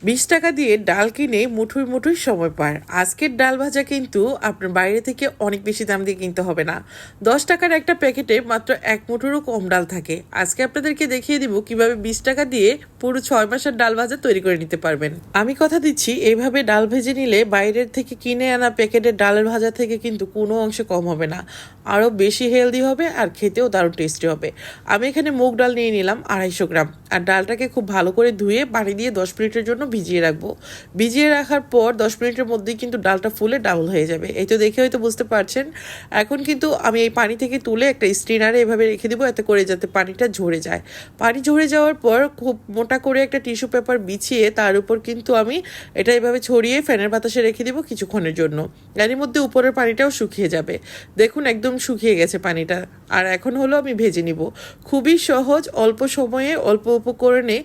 20 টাকা দিয়ে ডাল কিনে মুঠোয় মুঠোয় সময় পার। আজকের ডাল ভাজা কিন্তু আপনার বাইরে থেকে অনেক বেশি দাম দিয়ে কিনতে হবে না। 10 টাকার একটা প্যাকেটে মাত্র এক মুঠোরও কম ডাল থাকে। আজকে আপনাদেরকে দেখিয়ে দিব কিভাবে 20 টাকা দিয়ে পুরো 6 মাসের ডাল ভাজা তৈরি করে নিতে পারবেন। আমি কথা দিচ্ছি এইভাবে ডাল ভেজে নিলে বাইরের থেকে কিনে আনা প্যাকেটের ডালের ভাজা থেকে কিন্তু কোনো অংশে কম হবে না, আরও বেশি হেলদি হবে আর খেতেও দারুণ টেস্টি হবে। আমি এখানে মুগ ডাল নিয়ে নিলাম 250 গ্রাম, আর ডালটাকে খুব ভালো করে ধুয়ে পানি দিয়ে 10 মিনিটের জন্য ভিজিয়ে রাখবো। ভিজিয়ে রাখার পর 10 মিনিটের মধ্যেই কিন্তু ডালটা ফুলে ডাউল হয়ে যাবে। এই তো দেখে হয়তো বুঝতে পারছেন। এখন কিন্তু আমি এই পানি থেকে তুলে একটা স্ট্রেনারে এভাবে রেখে দিব, এতে করে যাতে পানিটা ঝরে যায়। পানি ঝরে যাওয়ার পর খুব মোটা করে একটা টিস্যু পেপার বিছিয়ে তার উপর কিন্তু আমি এটা এভাবে ছড়িয়ে ফ্যানের বাতাসে রেখে দিব কিছুক্ষণের জন্য। এর মধ্যে উপরের পানিটাও শুকিয়ে যাবে। দেখুন একদম শুকিয়ে গেছে পানিটা। আর এখন হলো আমি ভেজে নিব। খুবই সহজ, অল্প সময়ে অল্প উপকরণে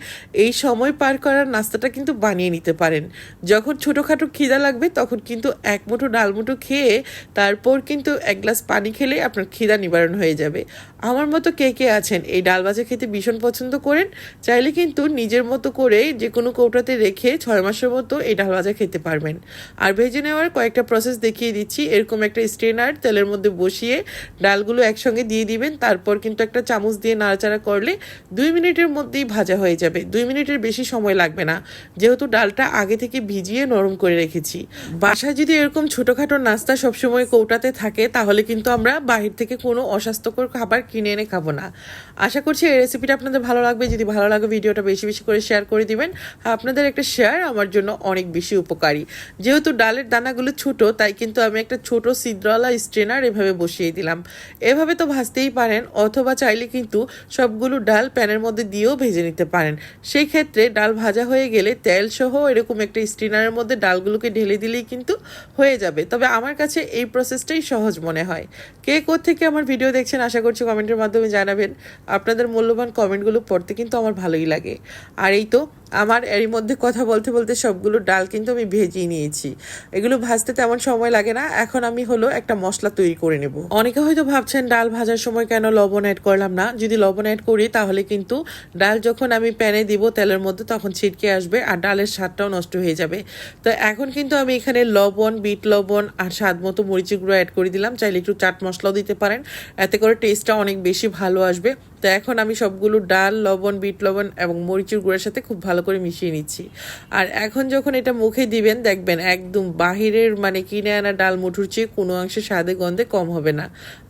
এই সময় পার করার নাস্তাটা কিন্তু বানিয়ে নিতে পারেন। যখন ছোটোখাটো খিদা লাগবে তখন কিন্তু এক মুঠো ডাল মুঠো খেয়ে তারপর কিন্তু এক গ্লাস পানি খেলে আপনার খিদা নিবারণ হয়ে যাবে। আমার মতো কে কে আছেন এই ডাল ভাজা খেতে ভীষণ পছন্দ করেন, চাইলে কিন্তু নিজের মতো করে যে কোনো কৌটাতে রেখে 6 মাসের মতো এই ডাল ভাজা খেতে পারবেন। আর ভেজে নেওয়ার কয়েকটা প্রসেস দেখিয়ে দিচ্ছি। এরকম একটা স্ট্রেনার তেলের মধ্যে বসিয়ে ডালগুলো একসঙ্গে দিয়ে দিবেন, তারপর কিন্তু একটা চামচ দিয়ে নাড়াচাড়া করলে 2 মিনিটের মধ্যেই ভাজা হয়ে যাবে। 2 মিনিটের বেশি সময় লাগবে না, যেহেতু ডালটা আগে থেকে ভিজিয়ে নরম করে রেখেছি। বাসায় যদি এরকম ছোটোখাটো নাস্তা সবসময় কৌটাতে থাকে তাহলে কিন্তু আমরা বাহির থেকে কোনো অস্বাস্থ্যকর খাবার কিনে এনে খাবো না। আশা করছি এই রেসিপিটা আপনাদের ভালো লাগবে। যদি ভালো লাগে ভিডিওটা বেশি বেশি করে শেয়ার করে দিবেন। আপনাদের একটা শেয়ার আমার জন্য অনেক বেশি উপকারী। যেহেতু ডালের দানাগুলো ছোট, তাই কিন্তু আমি একটা ছোট ছিদ্রওয়ালা স্ট্রেনার এভাবে বসিয়ে দিলাম। এভাবে তো ভাজতেই পারেন, অথবা চাইলে কিন্তু সবগুলো ডাল প্যানের মধ্যে দিয়েও ভেজে নিতে পারেন। সেই ক্ষেত্রে ডাল ভাজা হয়ে গেলে তেল সহ এরকম একটা স্ট্রেনারের মধ্যে ডালগুলোকে ঢেলে দিলেই কিন্তু হয়ে যাবে। তবে আমার কাছে এই প্রসেসটাই সহজ মনে হয়। কে কোত্থেকে আমার ভিডিও দেখছেন আশা করছি কমেন্টের মাধ্যমে জানাবেন। আপনাদের মূল্যবান কমেন্টগুলো পড়তে কিন্তু আমার ভালোই লাগে। আর এই তো আমার এরই মধ্যে কথা বলতে বলতে সবগুলো ডাল কিন্তু আমি ভেজিয়ে নিয়েছি। এগুলো ভাজতে তেমন সময় লাগে না। এখন আমি হলো একটা মশলা তৈরি করে নেব। অনেকে হয়তো ভাবছেন ডাল ভাজার সময় কেন লবণ অ্যাড করলাম না। যদি লবণ অ্যাড করি তাহলে কিন্তু ডাল যখন আমি প্যানে দিব তেলের মধ্যে তখন ছিটকে আসবে আর ডালের স্বাদটাও নষ্ট হয়ে যাবে। তো এখন কিন্তু আমি এখানে লবণ, বিট লবণ আর স্বাদ মতো মরিচের গুঁড়ো অ্যাড করে দিলাম। চাইলে একটু চাট মশলাও দিতে পারেন, এতে করে টেস্টটা অনেক বেশি ভালো আসবে। তো এখন আমি সবগুলো ডাল, লবণ, বিট লবণ এবং মরিচের গুঁড়োর সাথে খুব ভালো করে মিশিয়ে নিচ্ছি। আর এখন যখন এটা মুখে দিবেন দেখবেন একদম বাহিরের মানে কিনে আনা ডাল মুঠুর চেয়ে কোনো অংশে স্বাদে গন্ধে কম হবে না।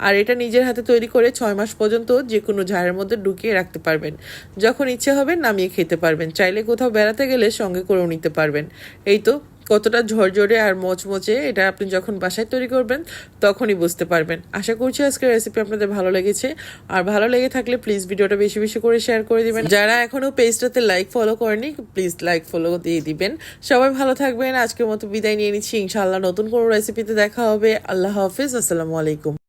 আর এটা নিজের হাতে তৈরি করে 6 মাস পর্যন্ত যে কোনো ঝাড়ের মধ্যে ঢুকিয়ে রাখতে পারবেন। যখন ইচ্ছে হবে নামিয়ে খেতে পারবেন। চাইলে কোথাও বেড়াতে গেলে সঙ্গে করেও নিতে পারবেন। এই তো কতটা ঝরঝরে আর মচমচে এটা আপনি যখন বাসায় তৈরি করবেন তখনই বুঝতে পারবেন। আশা করছি আজকের রেসিপি আপনাদের ভালো লেগেছে। আর ভালো লেগে থাকলে প্লিজ ভিডিওটা বেশি বেশি করে শেয়ার করে দিবেন। যারা এখনও পেজটাতে লাইক ফলো করেনি প্লিজ লাইক ফলো দিয়ে দিবেন। সবাই ভালো থাকবেন। আজকের মতো বিদায় নিয়ে নিচ্ছি। ইনশাআল্লাহ নতুন কোনো রেসিপিতে দেখা হবে। আল্লাহ হাফিজ। আসসালামু আলাইকুম।